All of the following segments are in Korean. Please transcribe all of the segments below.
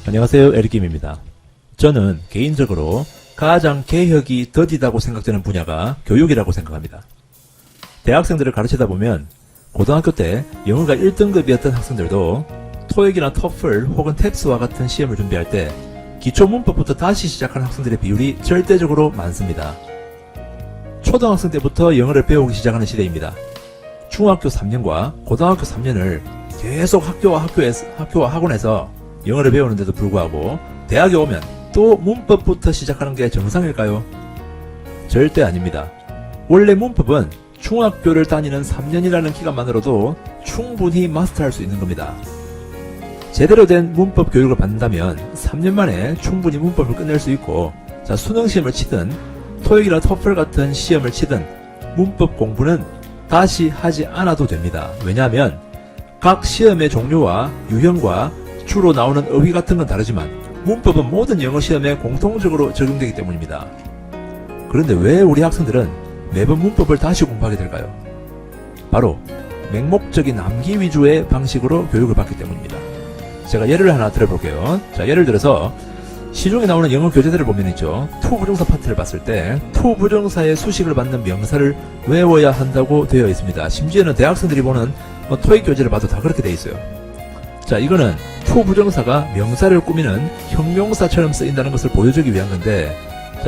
안녕하세요, 에릭김입니다. 저는 개인적으로 가장 개혁이 더디다고 생각되는 분야가 교육이라고 생각합니다. 대학생들을 가르치다 보면 고등학교 때 영어가 1등급이었던 학생들도 토익이나 토플 혹은 탭스와 같은 시험을 준비할 때 기초 문법부터 다시 시작하는 학생들의 비율이 절대적으로 많습니다. 초등학생 때부터 영어를 배우기 시작하는 시대입니다. 중학교 3년과 고등학교 3년을 계속 학교와 학원에서 영어를 배우는데도 불구하고 대학에 오면 또 문법부터 시작하는 게 정상일까요? 절대 아닙니다. 원래 문법은 중학교를 다니는 3년이라는 기간만으로도 충분히 마스터할 수 있는 겁니다. 제대로 된 문법 교육을 받는다면 3년 만에 충분히 문법을 끝낼 수 있고, 수능 시험을 치든 토익이나 토플 같은 시험을 치든 문법 공부는 다시 하지 않아도 됩니다. 왜냐하면 각 시험의 종류와 유형과 주로 나오는 어휘 같은 건 다르지만 문법은 모든 영어 시험에 공통적으로 적용되기 때문입니다. 그런데 왜 우리 학생들은 매번 문법을 다시 공부하게 될까요? 바로 맹목적인 암기 위주의 방식으로 교육을 받기 때문입니다. 제가 예를 하나 들어볼게요. 예를 들어서 시중에 나오는 영어 교재들을 보면 있죠. to 부정사 파트를 봤을 때 to 부정사의 수식을 받는 명사를 외워야 한다고 되어 있습니다. 심지어는 대학생들이 보는 토익 교재를 봐도 다 그렇게 되어 있어요. 이거는 to 부정사가 명사를 꾸미는 형용사처럼 쓰인다는 것을 보여주기 위한 건데,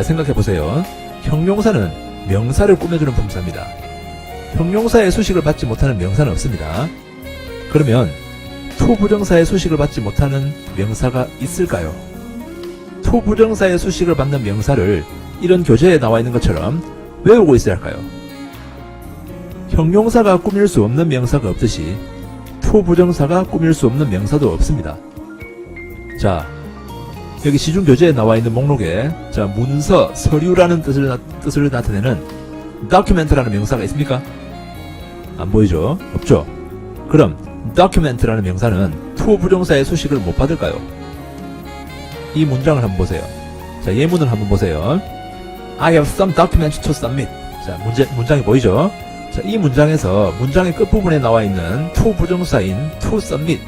생각해보세요. 형용사는 명사를 꾸며주는 품사입니다. 형용사의 수식을 받지 못하는 명사는 없습니다. 그러면 to 부정사의 수식을 받지 못하는 명사가 있을까요? to 부정사의 수식을 받는 명사를 이런 교재에 나와 있는 것처럼 외우고 있어야 할까요? 형용사가 꾸밀 수 없는 명사가 없듯이 to 부정사가 꾸밀 수 없는 명사도 없습니다. 여기 시중 교재에 나와 있는 목록에 문서, 서류라는 뜻을 나타내는 document라는 명사가 있습니까? 안 보이죠? 없죠? 그럼 document라는 명사는 to 부정사의 수식을 못 받을까요? 이 문장을 한번 보세요. 예문을 한번 보세요. I have some documents to submit. 문장이 보이죠? 이 문장에서 문장의 끝부분에 나와 있는 to 부정사인 to submit.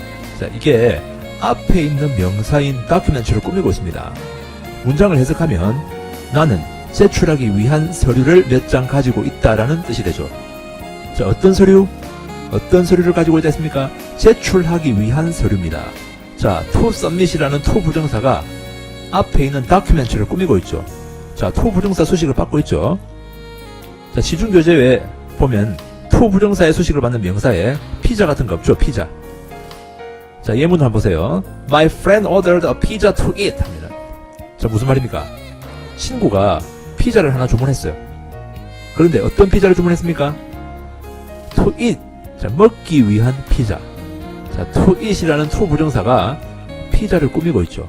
이게 앞에 있는 명사인 document를 꾸미고 있습니다. 문장을 해석하면 나는 제출하기 위한 서류를 몇 장 가지고 있다라는 뜻이 되죠. 어떤 서류? 어떤 서류를 가지고 있다 했습니까? 제출하기 위한 서류입니다. to submit이라는 to 부정사가 앞에 있는 document를 꾸미고 있죠. to 부정사 수식을 받고 있죠. 시중 교재에 보면 to 부정사의 수식을 받는 명사에 피자 같은 거 없죠. 피자. 예문 한번 보세요. My friend ordered a pizza to eat 합니다. 무슨 말입니까? 친구가 피자를 하나 주문했어요. 그런데 어떤 피자를 주문했습니까? to eat. 먹기 위한 피자. to eat이라는 to 부정사가 피자를 꾸미고 있죠.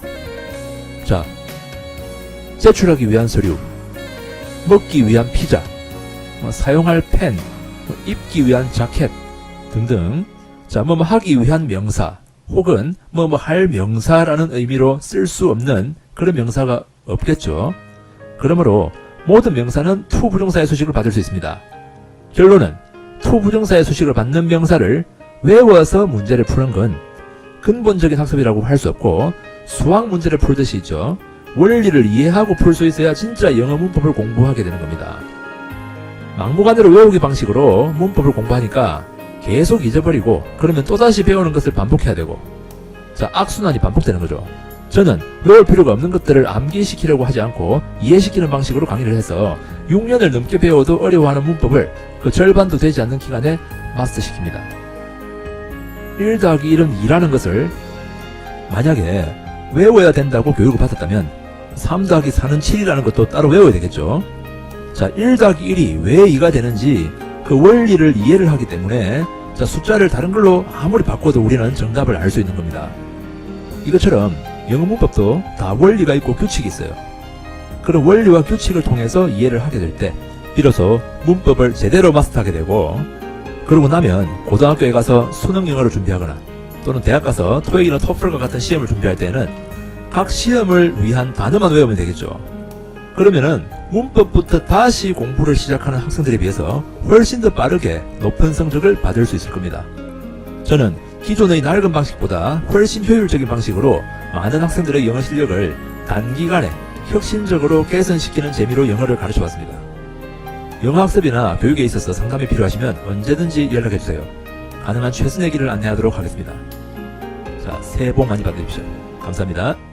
제출하기 위한 서류, 먹기 위한 피자, 사용할 펜, 입기 위한 자켓 등등. 하기 위한 명사 혹은 할 명사라는 의미로 쓸 수 없는 그런 명사가 없겠죠. 그러므로 모든 명사는 to 부정사의 수식을 받을 수 있습니다. 결론은 to 부정사의 수식을 받는 명사를 외워서 문제를 푸는 건 근본적인 학습이라고 할 수 없고, 수학 문제를 풀듯이 있죠. 원리를 이해하고 풀 수 있어야 진짜 영어 문법을 공부하게 되는 겁니다. 막무가내로 외우기 방식으로 문법을 공부하니까 계속 잊어버리고, 그러면 또다시 배우는 것을 반복해야 되고, 악순환이 반복되는 거죠. 저는 외울 필요가 없는 것들을 암기시키려고 하지 않고 이해시키는 방식으로 강의를 해서 6년을 넘게 배워도 어려워하는 문법을 그 절반도 되지 않는 기간에 마스터시킵니다. 1 더하기 1은 2라는 것을 만약에 외워야 된다고 교육을 받았다면 3 더하기 4는 7이라는 것도 따로 외워야 되겠죠. 1 더하기 1이 왜 2가 되는지 그 원리를 이해를 하기 때문에 숫자를 다른 걸로 아무리 바꿔도 우리는 정답을 알 수 있는 겁니다. 이것처럼 영어 문법도 다 원리가 있고 규칙이 있어요. 그런 원리와 규칙을 통해서 이해를 하게 될 때 비로소 문법을 제대로 마스터하게 되고, 그러고 나면 고등학교에 가서 수능 영어를 준비하거나 또는 대학 가서 토익이나 토플과 같은 시험을 준비할 때는 각 시험을 위한 단어만 외우면 되겠죠. 그러면은 문법부터 다시 공부를 시작하는 학생들에 비해서 훨씬 더 빠르게 높은 성적을 받을 수 있을 겁니다. 저는 기존의 낡은 방식보다 훨씬 효율적인 방식으로 많은 학생들의 영어 실력을 단기간에 혁신적으로 개선시키는 재미로 영어를 가르쳐봤습니다. 영어 학습이나 교육에 있어서 상담이 필요하시면 언제든지 연락해주세요. 가능한 최선의 길을 안내하도록 하겠습니다. 자, 새해 복 많이 받으십시오. 감사합니다.